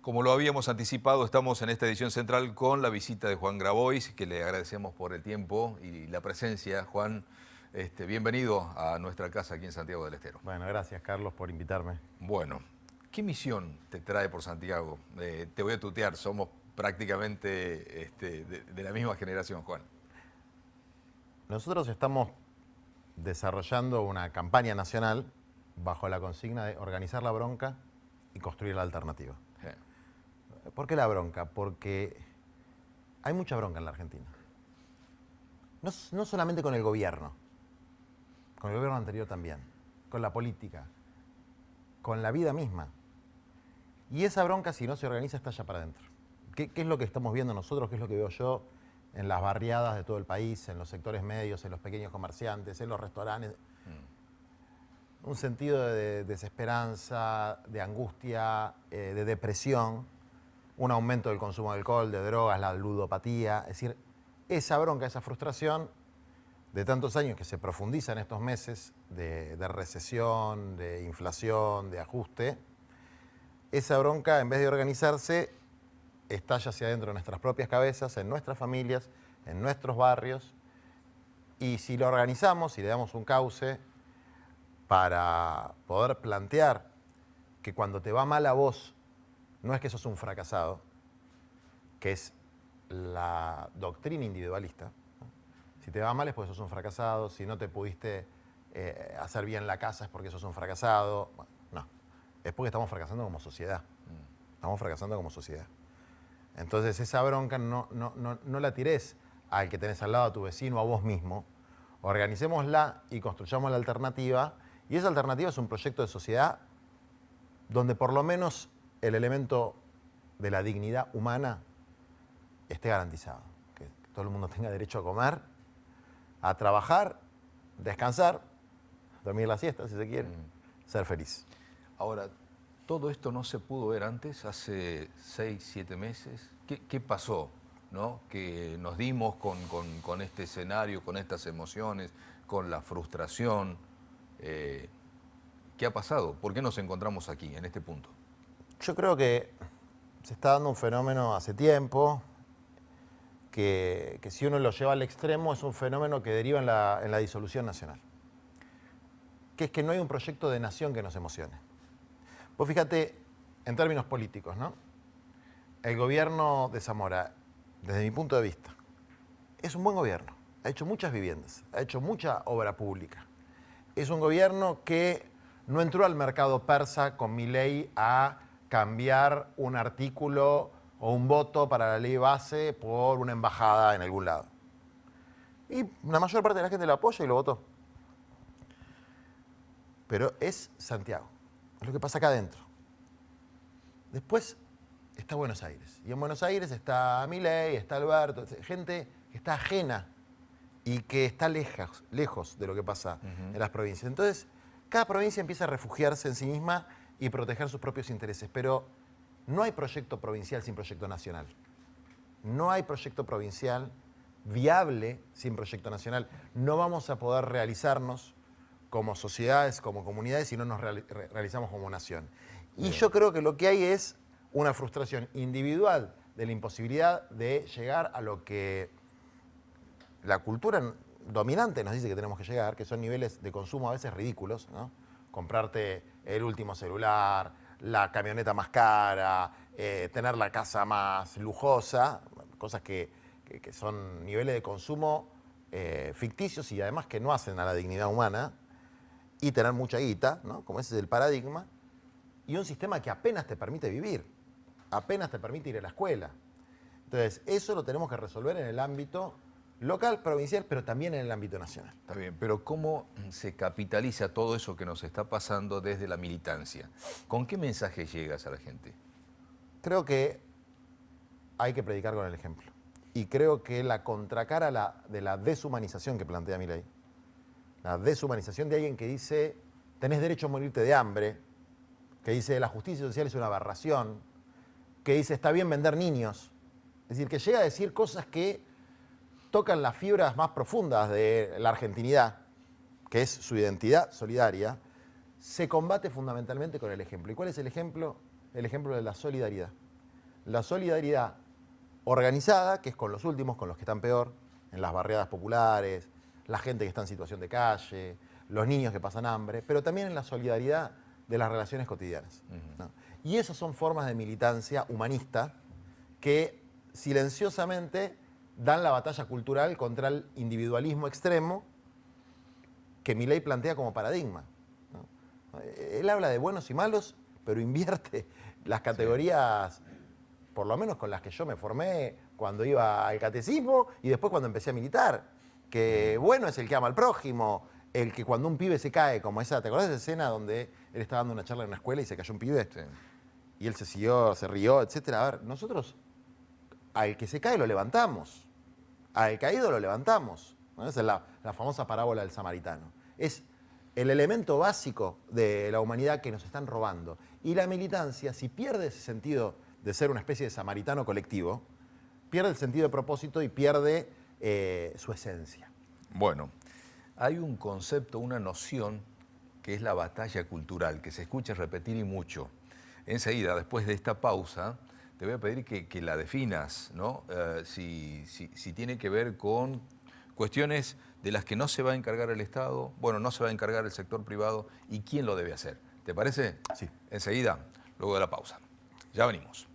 Como lo habíamos anticipado, estamos en esta edición central con la visita de Juan Grabois, que le agradecemos por el tiempo y la presencia. Juan, bienvenido a nuestra casa aquí en Santiago del Estero. Bueno, gracias Carlos por invitarme. Bueno, ¿qué misión te trae por Santiago? Te voy a tutear, somos prácticamente de la misma generación, Juan. Nosotros estamos desarrollando una campaña nacional bajo la consigna de organizar la bronca y construir la alternativa. ¿Por qué la bronca? Porque hay mucha bronca en la Argentina. No solamente con el gobierno anterior también, con la política, con la vida misma. Y esa bronca, si no se organiza, estalla para adentro. ¿Qué es lo que estamos viendo nosotros? ¿Qué es lo que veo yo en las barriadas de todo el país, en los sectores medios, en los pequeños comerciantes, en los restaurantes? Un sentido de desesperanza, de angustia, de depresión, un aumento del consumo de alcohol, de drogas, la ludopatía. Es decir, esa bronca, esa frustración de tantos años que se profundiza en estos meses de recesión, de inflación, de ajuste, esa bronca, en vez de organizarse, estalla hacia adentro de nuestras propias cabezas, en nuestras familias, en nuestros barrios. Y si lo organizamos y le damos un cauce para poder plantear que cuando te va mal a vos, no es que sos un fracasado, que es la doctrina individualista. Si te va mal es porque sos un fracasado, si no te pudiste hacer bien la casa es porque sos un fracasado. Bueno, no, es porque estamos fracasando como sociedad. Estamos fracasando como sociedad. Entonces esa bronca no la tirés al que tenés al lado, a tu vecino, a vos mismo. Organicémosla y construyamos la alternativa. Y esa alternativa es un proyecto de sociedad donde por lo menos el elemento de la dignidad humana esté garantizado. Que todo el mundo tenga derecho a comer, a trabajar, descansar, dormir la siesta si se quiere, ser feliz. Ahora, ¿todo esto no se pudo ver antes, hace 6, 7 meses? ¿Qué pasó? ¿No? Que nos dimos con este escenario, con estas emociones, con la frustración. ¿Qué ha pasado? ¿Por qué nos encontramos aquí, en este punto? Yo creo que se está dando un fenómeno hace tiempo, que si uno lo lleva al extremo es un fenómeno que deriva en la disolución nacional. Que es que no hay un proyecto de nación que nos emocione. Vos fíjate, en términos políticos, ¿no? El gobierno de Zamora, desde mi punto de vista, es un buen gobierno. Ha hecho muchas viviendas, ha hecho mucha obra pública. Es un gobierno que no entró al mercado persa con Milei a cambiar un artículo o un voto para la ley base por una embajada en algún lado. Y la mayor parte de la gente lo apoya y lo votó. Pero es Santiago, es lo que pasa acá adentro. Después está Buenos Aires. Y en Buenos Aires está Milei, está Alberto, gente que está ajena y que está lejos de lo que pasa en las provincias. Entonces, cada provincia empieza a refugiarse en sí misma y proteger sus propios intereses. Pero no hay proyecto provincial sin proyecto nacional. No hay proyecto provincial viable sin proyecto nacional. No vamos a poder realizarnos como sociedades, como comunidades, si no nos realizamos como nación. Y yo creo que lo que hay es una frustración individual de la imposibilidad de llegar a lo que la cultura dominante nos dice que tenemos que llegar, que son niveles de consumo a veces ridículos, ¿no? Comprarte el último celular, la camioneta más cara, tener la casa más lujosa, cosas que son niveles de consumo ficticios y además que no hacen a la dignidad humana, y tener mucha guita, ¿no? Como ese es el paradigma, y un sistema que apenas te permite vivir, apenas te permite ir a la escuela. Entonces, eso lo tenemos que resolver en el ámbito local, provincial, pero también en el ámbito nacional. Está bien, pero ¿cómo se capitaliza todo eso que nos está pasando desde la militancia? ¿Con qué mensaje llegas a la gente? Creo que hay que predicar con el ejemplo. Y creo que la contracara de la deshumanización que plantea Milei, la deshumanización de alguien que dice tenés derecho a morirte de hambre, que dice la justicia social es una aberración, que dice está bien vender niños, es decir, que llega a decir cosas que tocan las fibras más profundas de la argentinidad, que es su identidad solidaria, se combate fundamentalmente con el ejemplo. ¿Y cuál es el ejemplo? El ejemplo de la solidaridad. la solidaridad organizada, que es con los últimos, con los que están peor, en las barriadas populares, la gente que está en situación de calle, los niños que pasan hambre, pero también en la solidaridad de las relaciones cotidianas, ¿no? Y esas son formas de militancia humanista que silenciosamente dan la batalla cultural contra el individualismo extremo que Milei plantea como paradigma, ¿no? Él habla de buenos y malos, pero invierte las categorías, por lo menos con las que yo me formé cuando iba al catecismo y después cuando empecé a militar, que bueno es el que ama al prójimo, el que cuando un pibe se cae, como esa, ¿te acordás de esa escena donde él estaba dando una charla en una escuela y se cayó un pibe? Sí. Y él se siguió, se rió, etcétera. A ver, nosotros al que se cae lo levantamos, al caído lo levantamos, ¿no? Esa es la famosa parábola del samaritano. Es el elemento básico de la humanidad que nos están robando. Y la militancia, si pierde ese sentido de ser una especie de samaritano colectivo, pierde el sentido de propósito y pierde su esencia. Bueno, hay un concepto, una noción que es la batalla cultural, que se escucha repetir y mucho. Enseguida, después de esta pausa, te voy a pedir que la definas, ¿no? Si tiene que ver con cuestiones de las que no se va a encargar el Estado, bueno, no se va a encargar el sector privado, y quién lo debe hacer. ¿Te parece? Sí. Enseguida, luego de la pausa. Ya venimos.